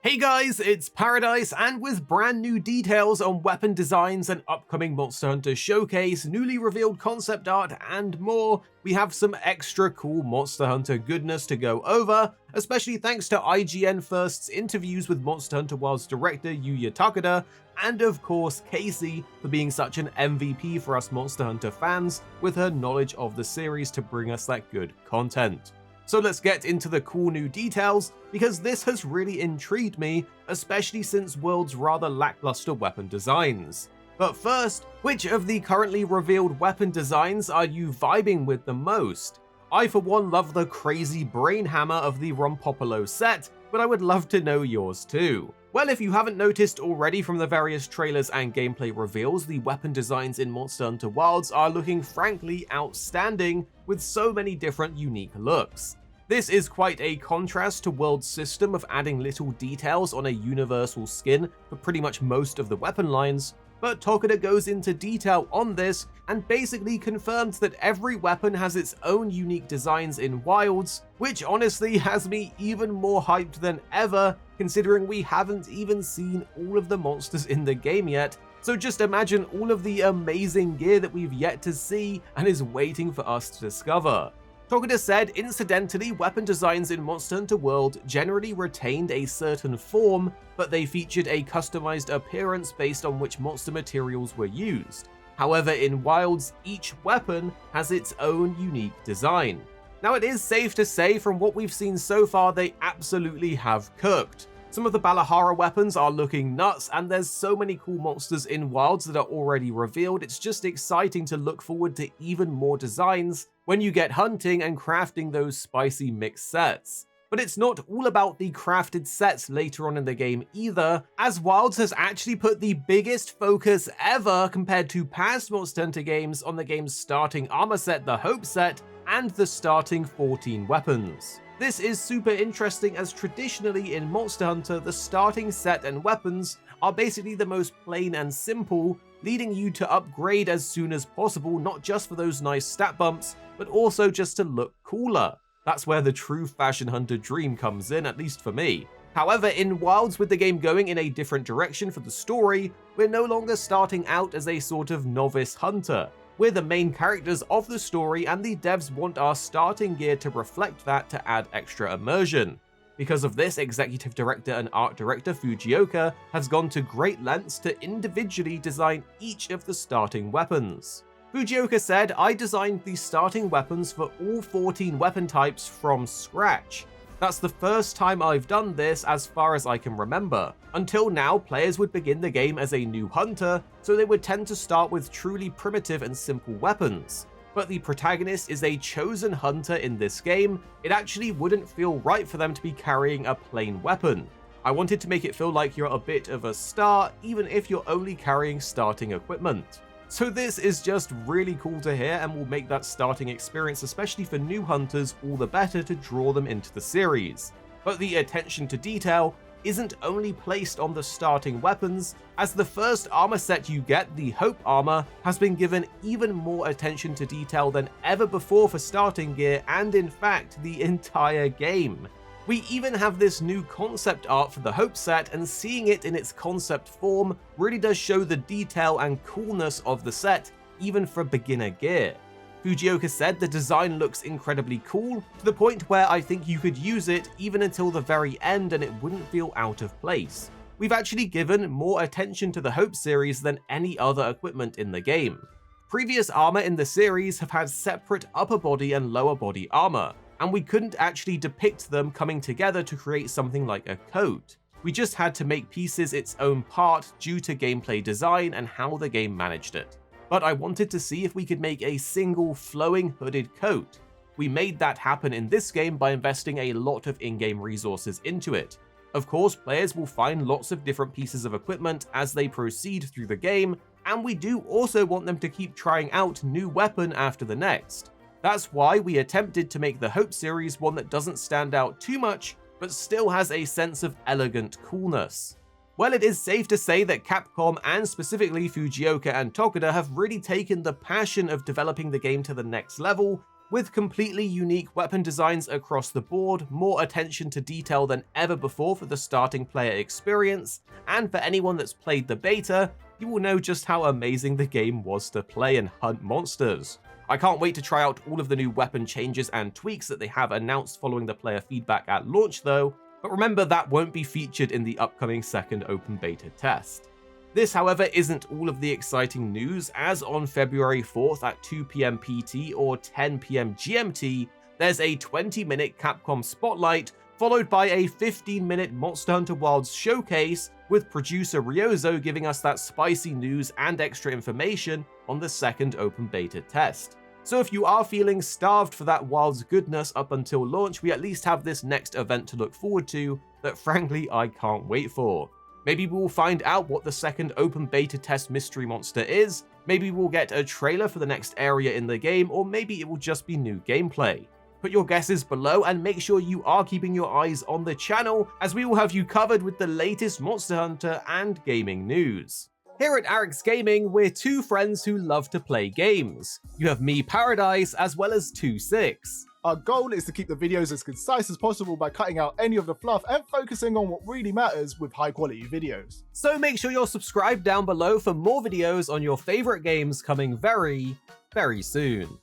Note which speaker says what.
Speaker 1: Hey guys, it's Paradise, and with brand new details on weapon designs and upcoming Monster Hunter Showcase, newly revealed concept art, and more, we have some extra cool Monster Hunter goodness to go over, especially thanks to IGN First's interviews with Monster Hunter World's director Yuya Takada, and of course Casey for being such an MVP for us Monster Hunter fans with her knowledge of the series to bring us that good content. So let's get into the cool new details, because this has really intrigued me, especially since World's rather lackluster weapon designs. But first, which of the currently revealed weapon designs are you vibing with the most? I for one love the crazy brain hammer of the Rompopolo set, but I would love to know yours too. Well, if you haven't noticed already from the various trailers and gameplay reveals, the weapon designs in Monster Hunter Wilds are looking frankly outstanding, with so many different unique looks. This is quite a contrast to World's system of adding little details on a universal skin for pretty much most of the weapon lines, but Takada goes into detail on this and basically confirmed that every weapon has its own unique designs in Wilds, which honestly has me even more hyped than ever, considering we haven't even seen all of the monsters in the game yet. So just imagine all of the amazing gear that we've yet to see and is waiting for us to discover. Takada said, incidentally, weapon designs in Monster Hunter World generally retained a certain form, but they featured a customized appearance based on which monster materials were used. However, in Wilds, each weapon has its own unique design. Now, it is safe to say from what we've seen so far, they absolutely have cooked. Some of the Balahara weapons are looking nuts, and there's so many cool monsters in Wilds that are already revealed. It's just exciting to look forward to even more designs when you get hunting and crafting those spicy mix sets. But it's not all about the crafted sets later on in the game either, as Wilds has actually put the biggest focus ever compared to past Monster Hunter games on the game's starting armor set, the Hope set, and the starting 14 weapons. This is super interesting, as traditionally in Monster Hunter, the starting set and weapons are basically the most plain and simple, leading you to upgrade as soon as possible, not just for those nice stat bumps, but also just to look cooler. That's where the true fashion hunter dream comes in, at least for me. However, in Wilds, with the game going in a different direction for the story, we're no longer starting out as a sort of novice hunter. We're the main characters of the story, and the devs want our starting gear to reflect that to add extra immersion. Because of this, executive director and art director Fujioka has gone to great lengths to individually design each of the starting weapons. Fujioka said, "I designed the starting weapons for all 14 weapon types from scratch. That's the first time I've done this as far as I can remember. Until now, players would begin the game as a new hunter, so they would tend to start with truly primitive and simple weapons. But the protagonist is a chosen hunter in this game. It actually wouldn't feel right for them to be carrying a plain weapon. I wanted to make it feel like you're a bit of a star, even if you're only carrying starting equipment." So this is just really cool to hear, and will make that starting experience, especially for new hunters, all the better to draw them into the series. But the attention to detail isn't only placed on the starting weapons, as the first armor set you get, the Hope armor, has been given even more attention to detail than ever before for starting gear, and in fact the entire game. We even have this new concept art for the Hope set, and seeing it in its concept form really does show the detail and coolness of the set, even for beginner gear. Fujioka said the design looks incredibly cool, to the point where I think you could use it even until the very end and it wouldn't feel out of place. We've actually given more attention to the Hope series than any other equipment in the game. Previous armor in the series have had separate upper body and lower body armor, and we couldn't actually depict them coming together to create something like a coat. We just had to make pieces its own part due to gameplay design and how the game managed it. But I wanted to see if we could make a single flowing hooded coat. We made that happen in this game by investing a lot of in-game resources into it. Of course, players will find lots of different pieces of equipment as they proceed through the game, and we do also want them to keep trying out new weapon after the next. That's why we attempted to make the Hope series one that doesn't stand out too much, but still has a sense of elegant coolness. Well, it is safe to say that Capcom, and specifically Fujioka and Takada, have really taken the passion of developing the game to the next level, With completely unique weapon designs across the board, more attention to detail than ever before for the starting player experience, and for anyone that's played the beta, you will know just how amazing the game was to play and hunt monsters. I can't wait to try out all of the new weapon changes and tweaks that they have announced following the player feedback at launch though, but remember that won't be featured in the upcoming second open beta test. This, however, isn't all of the exciting news, as on February 4th at 2 PM PT or 10 PM GMT, there's a 20-minute Capcom Spotlight, followed by a 15-minute Monster Hunter Wilds showcase, with producer Ryozo giving us that spicy news and extra information on the second open beta test. So if you are feeling starved for that Wilds goodness up until launch, we at least have this next event to look forward to that frankly I can't wait for. Maybe we'll find out what the second open beta test mystery monster is, maybe we'll get a trailer for the next area in the game, or maybe it will just be new gameplay. Put your guesses below and make sure you are keeping your eyes on the channel, as we will have you covered with the latest Monster Hunter and gaming news. Here at Arekkz Gaming, we're two friends who love to play games. You have me, Paradise, as well as 26.
Speaker 2: Our goal is to keep the videos as concise as possible by cutting out any of the fluff and focusing on what really matters with high quality videos.
Speaker 1: So make sure you're subscribed down below for more videos on your favorite games coming very, very soon.